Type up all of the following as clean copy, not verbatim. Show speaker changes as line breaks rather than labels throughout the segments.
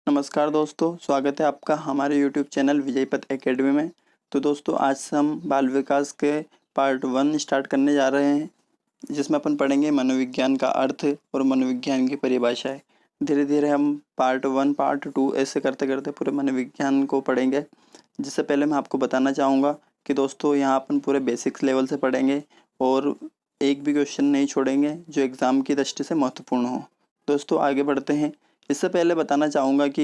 नमस्कार दोस्तों, स्वागत है आपका हमारे YouTube चैनल विजयपथ एकेडमी में। तो दोस्तों आज हम बाल विकास के पार्ट 1 स्टार्ट करने जा रहे हैं, जिसमें अपन पढ़ेंगे मनोविज्ञान का अर्थ और मनोविज्ञान की परिभाषाएं। धीरे धीरे हम पार्ट 1 पार्ट 2 ऐसे करते करते पूरे मनोविज्ञान को पढ़ेंगे। जिससे पहले मैं आपको बताना चाहूँगा कि दोस्तों यहाँ अपन पूरे बेसिक्स लेवल से पढ़ेंगे और एक भी क्वेश्चन नहीं छोड़ेंगे जो एग्ज़ाम की दृष्टि से महत्वपूर्ण हो। दोस्तों आगे बढ़ते हैं। इससे पहले बताना चाहूँगा कि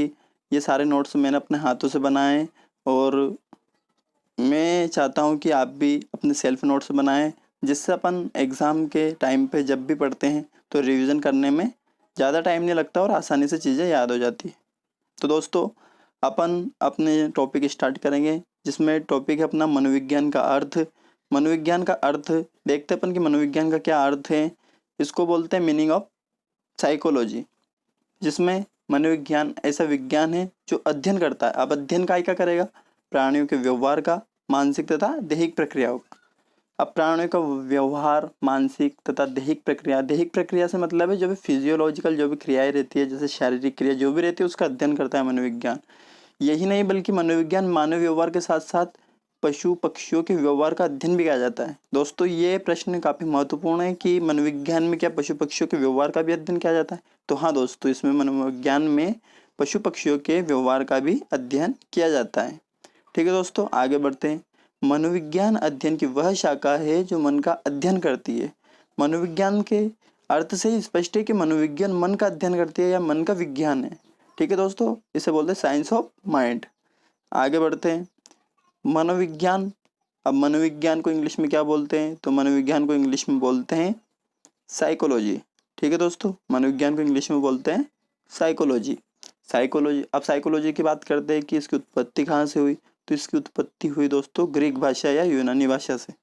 ये सारे नोट्स मैंने अपने हाथों से बनाए हैं और मैं चाहता हूँ कि आप भी अपने सेल्फ नोट्स बनाएं, जिससे अपन एग्ज़ाम के टाइम पे जब भी पढ़ते हैं तो रिवीजन करने में ज़्यादा टाइम नहीं लगता और आसानी से चीज़ें याद हो जाती है। तो दोस्तों अपन अपने टॉपिक स्टार्ट करेंगे, जिसमें टॉपिक है अपना मनोविज्ञान का अर्थ। मनोविज्ञान का अर्थ देखते अपन कि मनोविज्ञान का क्या अर्थ है। इसको बोलते हैं मीनिंग ऑफ साइकोलॉजी, जिसमें मनोविज्ञान ऐसा विज्ञान है जो अध्ययन करता है। अब अध्ययन क्या करेगा? प्राणियों के व्यवहार का, मानसिक तथा दैहिक प्रक्रियाओं का। अब प्राणियों का व्यवहार, मानसिक तथा दैहिक प्रक्रिया से मतलब है जो भी फिजियोलॉजिकल जो भी क्रियाएं रहती है, जैसे शारीरिक क्रिया जो भी रहती है, उसका अध्ययन करता है मनोविज्ञान। यही नहीं बल्कि मनोविज्ञान मानव व्यवहार के साथ साथ पशु पक्षियों के व्यवहार का अध्ययन भी किया जाता है। दोस्तों ये प्रश्न काफ़ी महत्वपूर्ण है कि मनोविज्ञान में क्या पशु पक्षियों के व्यवहार का भी अध्ययन किया जाता है? तो हाँ दोस्तों, इसमें मनोविज्ञान में पशु पक्षियों के व्यवहार का भी अध्ययन किया जाता है। ठीक है दोस्तों, आगे बढ़ते हैं। मनोविज्ञान अध्ययन की वह शाखा है जो मन का अध्ययन करती है। मनोविज्ञान के अर्थ से ही स्पष्ट है कि मनोविज्ञान मन का अध्ययन करती है या मन का विज्ञान है। ठीक है दोस्तों, इसे बोलते हैं साइंस ऑफ माइंड। आगे बढ़ते हैं। मनोविज्ञान, अब मनोविज्ञान को इंग्लिश में क्या बोलते हैं? तो मनोविज्ञान को इंग्लिश में बोलते हैं साइकोलॉजी। ठीक है दोस्तों, मनोविज्ञान को इंग्लिश में बोलते हैं साइकोलॉजी। अब साइकोलॉजी की बात करते हैं कि इसकी उत्पत्ति कहाँ से हुई। तो इसकी उत्पत्ति हुई दोस्तों ग्रीक भाषा या यूनानी भाषा से।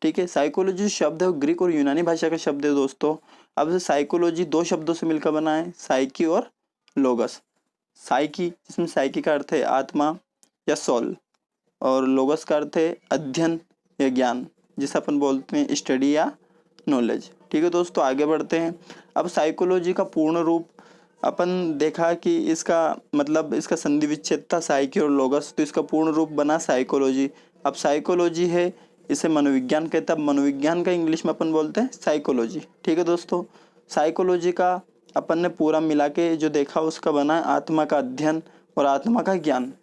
ठीक है, साइकोलॉजी शब्द है ग्रीक और यूनानी भाषा का शब्द है दोस्तों। अब साइकोलॉजी दो शब्दों से मिलकर बना है, साइकी और लोगस। साइकी, जिसमें साइकी का अर्थ है आत्मा या सोल, और लोगस का अर्थ है अध्ययन या ज्ञान, जिसे अपन बोलते हैं स्टडी या नॉलेज। ठीक है दोस्तों, आगे बढ़ते हैं। अब साइकोलॉजी का पूर्ण रूप अपन देखा कि इसका मतलब इसका संधि विच्छेद था साइकी और लोगस, तो इसका पूर्ण रूप बना साइकोलॉजी। अब साइकोलॉजी है, इसे मनोविज्ञान कहता है। मनोविज्ञान का इंग्लिश में अपन बोलते हैं साइकोलॉजी। ठीक है दोस्तों, साइकोलॉजी का अपन ने पूरा मिला के जो देखा उसका बना आत्मा का अध्ययन और आत्मा का ज्ञान,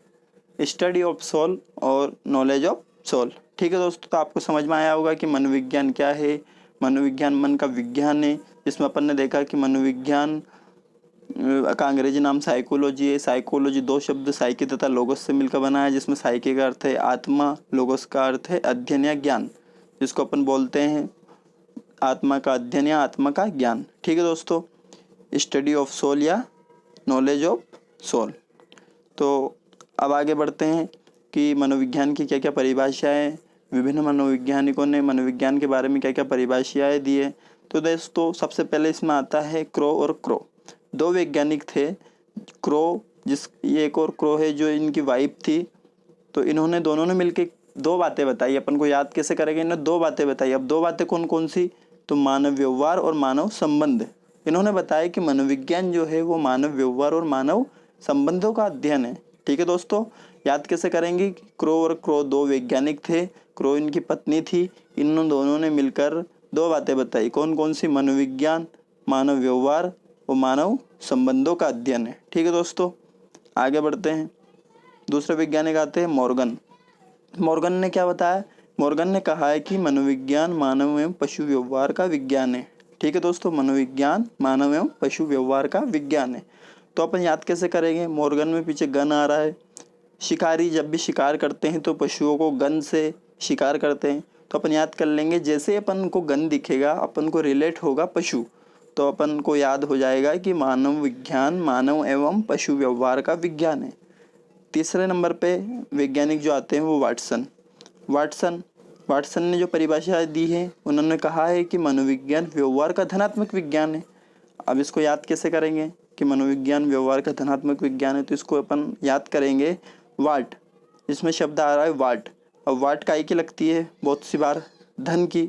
स्टडी ऑफ सोल और नॉलेज ऑफ सोल। ठीक है दोस्तों, तो आपको समझ में आया होगा कि मनोविज्ञान क्या है। मनोविज्ञान मन का विज्ञान है, जिसमें अपन ने देखा कि मनोविज्ञान का अंग्रेजी नाम साइकोलॉजी है। साइकोलॉजी दो शब्द साइकी तथा लोगोस से मिलकर बना है, जिसमें साइकी का अर्थ है आत्मा, लोगोस का अर्थ है अध्ययन या ज्ञान, जिसको अपन बोलते हैं आत्मा का अध्ययन या आत्मा का ज्ञान। ठीक है दोस्तों, स्टडी ऑफ सोल या नॉलेज ऑफ सोल। तो अब आगे बढ़ते हैं कि मनोविज्ञान की क्या क्या परिभाषाएं, विभिन्न मनोवैज्ञानिकों ने मनोविज्ञान के बारे में क्या क्या परिभाषाएं दी है। तो दोस्तों सबसे पहले इसमें आता है क्रो और क्रो। दो वैज्ञानिक थे, क्रो, ये एक और क्रो है जो इनकी वाइफ थी। तो इन्होंने दोनों ने मिलकर दो बातें बताई। अपन को याद कैसे करेंगे? इन्होंने दो बातें बताई। अब दो बातें कौन कौन सी? तो मानव व्यवहार और मानव संबंध। इन्होंने बताया कि मनोविज्ञान जो है वो मानव व्यवहार और मानव संबंधों का अध्ययन है। ठीक है दोस्तों, याद कैसे करेंगे? क्रो और क्रो दो वैज्ञानिक थे, क्रो इनकी पत्नी थी। इन दोनों ने मिलकर दो बातें बताई। कौन कौन सी? मनोविज्ञान, मानव व्यवहार और मानव संबंधों का अध्ययन है। ठीक है दोस्तों, आगे बढ़ते हैं। दूसरे वैज्ञानिक आते हैं मॉर्गन। मॉर्गन ने क्या बताया? मॉर्गन ने कहा है कि मनोविज्ञान मानव एवं पशु व्यवहार का विज्ञान है। ठीक है दोस्तों, मनोविज्ञान मानव एवं पशु व्यवहार का विज्ञान है। तो अपन याद कैसे करेंगे? मॉर्गन में पीछे गन आ रहा है। शिकारी जब भी शिकार करते हैं तो पशुओं को गन से शिकार करते हैं। तो अपन याद कर लेंगे, जैसे अपन को गन दिखेगा अपन को रिलेट होगा पशु, तो अपन को याद हो जाएगा कि मानव विज्ञान मानव एवं पशु व्यवहार का विज्ञान है। तीसरे नंबर पे वैज्ञानिक जो आते हैं वो वाटसन ने जो परिभाषा दी है, उन्होंने कहा है कि मनोविज्ञान व्यवहार का धनात्मक विज्ञान है। अब इसको याद कैसे करेंगे कि मनोविज्ञान व्यवहार का धनात्मक विज्ञान है? तो इसको अपन याद करेंगे वाट, इसमें शब्द आ रहा है वाट। अब वाट काई की लगती है? बहुत सी बार धन की।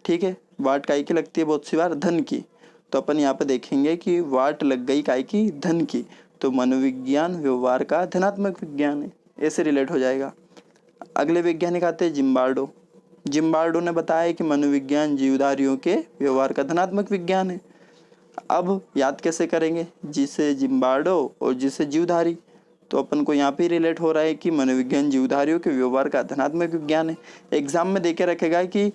ठीक है, वाट काई की लगती है? बहुत सी बार धन की। तो अपन यहाँ पे देखेंगे कि वाट लग गई काई की? धन की। तो मनोविज्ञान व्यवहार का धनात्मक विज्ञान है, ऐसे रिलेट हो जाएगा। अगले वैज्ञानिक आते हैं जिम्बार्डो। जिम्बार्डो ने बताया कि मनोविज्ञान जीवधारियों के व्यवहार का धनात्मक विज्ञान है। अब याद कैसे करेंगे, जिसे जिम्बार्डो और जिसे जीवधारी, तो अपन को यहाँ पे रिलेट हो रहा है कि मनोविज्ञान जीवधारियों के व्यवहार का धनात्मक विज्ञान है। एग्जाम में देखे रखेगा कि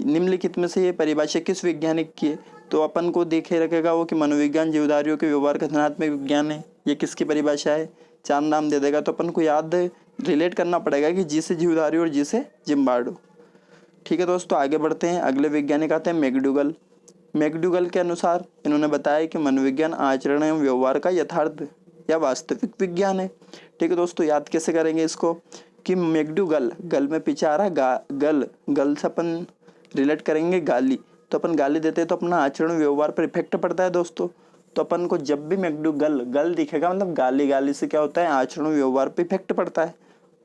निम्नलिखित में से ये परिभाषा किस वैज्ञानिक की है, तो अपन को देखे रखेगा वो कि मनोविज्ञान जीवधारियों के व्यवहार का धनात्मक विज्ञान है, ये किसकी परिभाषा है, चार नाम दे देगा, तो अपन को याद रिलेट करना पड़ेगा कि जिसे जीवधारी और जिसे जिम्बार्डो। ठीक है दोस्तों, आगे बढ़ते हैं। अगले वैज्ञानिक आते हैं मैकडूगल। मैकडूगल के अनुसार इन्होंने बताया कि मनोविज्ञान आचरण एवं व्यवहार का यथार्थ या वास्तविक विज्ञान है। ठीक है दोस्तों, याद कैसे करेंगे इसको कि मैकडूगल, गल में पीछे आ रहा है गल से अपन रिलेट करेंगे गाली, तो अपन गाली देते हैं तो अपना आचरण व्यवहार पर इफेक्ट पड़ता है दोस्तों। तो अपन को जब भी मैकडूगल गल दिखेगा मतलब गाली से क्या होता है, आचरण व्यवहार पर इफेक्ट पड़ता है,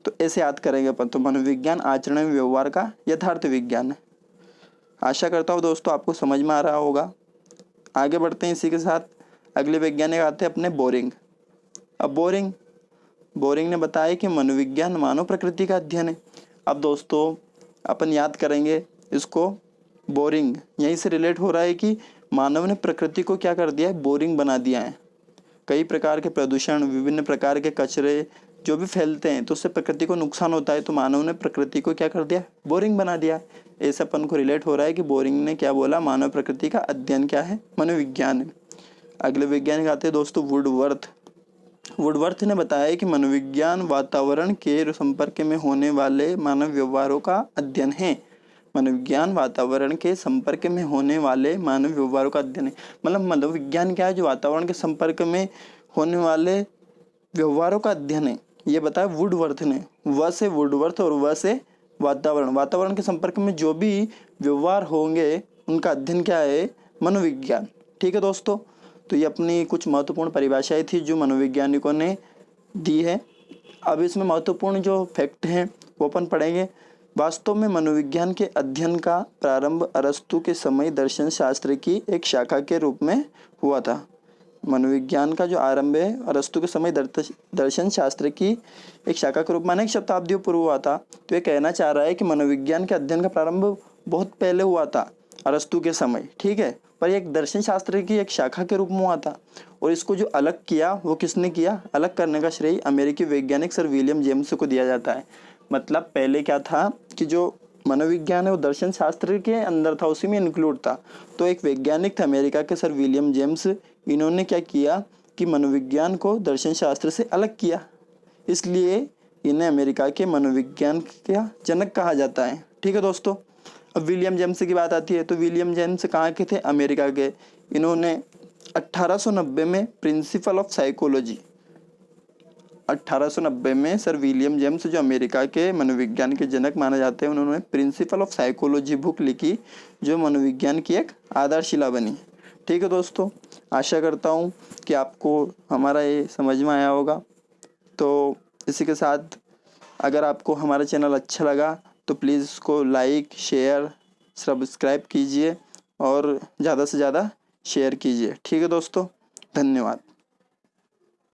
तो ऐसे याद करेंगे अपन। तो मनोविज्ञान आचरण एवं व्यवहार का यथार्थ विज्ञान है। आशा करता हूँ दोस्तों आपको समझ में आ रहा होगा। आगे बढ़ते हैं इसी के साथ। अगले वैज्ञानिक आते हैं अपने बोरिंग। अब बोरिंग ने बताया कि मनोविज्ञान मानव प्रकृति का अध्ययन है। अब दोस्तों अपन याद करेंगे इसको, बोरिंग यहीं से रिलेट हो रहा है कि मानव ने प्रकृति को क्या कर दिया है, बोरिंग बना दिया है। कई प्रकार के प्रदूषण, विभिन्न प्रकार के कचरे जो भी फैलते हैं तो उससे प्रकृति को नुकसान होता है, तो मानव ने प्रकृति को क्या कर दिया, बोरिंग बना दिया। ऐसा अपन को रिलेट हो रहा है कि बोरिंग ने क्या बोला, मानव प्रकृति का अध्ययन क्या है, मनोविज्ञान है। अगले वैज्ञानिक आते हैं दोस्तों वुडवर्थ ने बताया कि मनोविज्ञान वातावरण के संपर्क में होने वाले मानव व्यवहारों का अध्ययन है। मनोविज्ञान वातावरण के संपर्क में होने वाले मानव व्यवहारों का अध्ययन है। मतलब मनोविज्ञान क्या है, जो वातावरण के संपर्क में होने वाले व्यवहारों का अध्ययन है, ये बताया वुडवर्थ ने। व से वुडवर्थ और व से वातावरण के संपर्क में जो भी व्यवहार होंगे उनका अध्ययन क्या है, मनोविज्ञान। ठीक है दोस्तों, तो ये अपनी कुछ महत्वपूर्ण परिभाषाएं थी जो मनोवैज्ञानिकों ने दी है। अब इसमें महत्वपूर्ण जो फैक्ट हैं वो अपन पढ़ेंगे। वास्तव में मनोविज्ञान के अध्ययन का प्रारंभ अरस्तु के समय दर्शन शास्त्र की एक शाखा के रूप में हुआ था। मनोविज्ञान का जो आरंभ है अरस्तु के समय दर्शन शास्त्र की एक शाखा के रूप में अनेक शताब्दियों पूर्व हुआ था। तो ये कहना चाह रहा है कि मनोविज्ञान के अध्ययन का प्रारंभ बहुत पहले हुआ था, अरस्तु के समय, ठीक है, पर एक दर्शन शास्त्र की एक शाखा के रूप में हुआ था। और इसको जो अलग किया वो किसने किया, अलग करने का श्रेय अमेरिकी वैज्ञानिक सर विलियम जेम्स को दिया जाता है। मतलब पहले क्या था कि जो मनोविज्ञान है वो दर्शन शास्त्र के अंदर था, उसी में इंक्लूड था। तो एक वैज्ञानिक थे अमेरिका के सर विलियम जेम्स, इन्होंने क्या किया कि मनोविज्ञान को दर्शन शास्त्र से अलग किया, इसलिए इन्हें अमेरिका के मनोविज्ञान का जनक कहा जाता है। ठीक है दोस्तों, अब विलियम जेम्स की बात आती है तो विलियम जेम्स कहाँ के थे, अमेरिका के। इन्होंने 1890 में प्रिंसिपल ऑफ साइकोलॉजी, 1890 में सर विलियम जेम्स जो अमेरिका के मनोविज्ञान के जनक माने जाते हैं, उन्होंने प्रिंसिपल ऑफ साइकोलॉजी बुक लिखी जो मनोविज्ञान की एक आधारशिला बनी। ठीक है दोस्तों, आशा करता हूँ कि आपको हमारा ये समझ में आया होगा। तो इसी के साथ अगर आपको हमारा चैनल अच्छा लगा तो प्लीज़ इसको लाइक, शेयर, सब्सक्राइब कीजिए और ज़्यादा से ज़्यादा शेयर कीजिए। ठीक है दोस्तों, धन्यवाद।